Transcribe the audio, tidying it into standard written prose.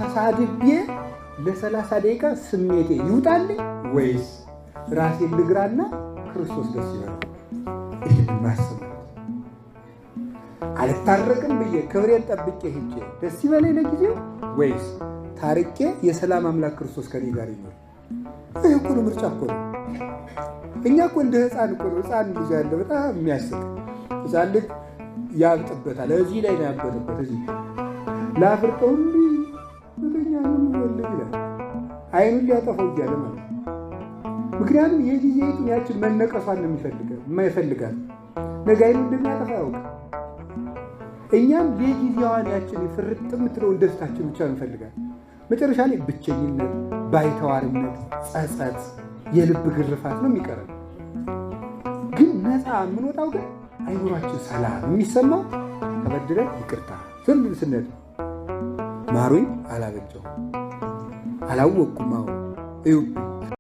ተሳድቤ ለ30 ደቂቃ ስሜቴ ይውጣልኝ ወይስ ራሴን ልግራና ክርስቶስ ደስ ይበለው? ይሄን ማሰብ አልታረቅም ብዬ ክብሬን ጠብቄ ሄጄ ደስ ይበለኝ ለጊዜው ወይስ ታርቄ የሰላም አምላክ ክርስቶስ ከኔ ጋር ይኖር? ይሄ እኮ ነው ምርጫ እኮ ነው። እኛ እኮ እንደ ሕፃን እኮ ነው። ሕፃን ልጅ ያለ በጣም የሚያስቅ ሕፃን ልጅ ያብጥበታል። እዚህ ላይ ነው ያበጠበት። እዚህ ላፍርጠው እንዲ ወደኛ ነው ወልድ ይላል። አይኑን ሊያጠፋው እያለ ማለት ነው። ምክንያቱም የጊዜይቱን ያችን መነቀሷን ነው የማይፈልጋት ነገ አይኑን እንደሚያጠፋ ያውቅ። እኛም የጊዜዋን ያችን ፍርጥ የምትለውን ደስታችን ብቻ እንፈልጋለን። መጨረሻ ላይ ብቸኝነት፣ ባይተዋርነት፣ ጸጸት፣ የልብ ግርፋት ነው የሚቀረን። ግን ነፃ የምንወጣው ግን አይኑራችን ሰላም የሚሰማው ተበድለን ይቅርታ ስንል ስነት ማሩኝ አላበጀው አላወቅኩም አሁን እዩብኝ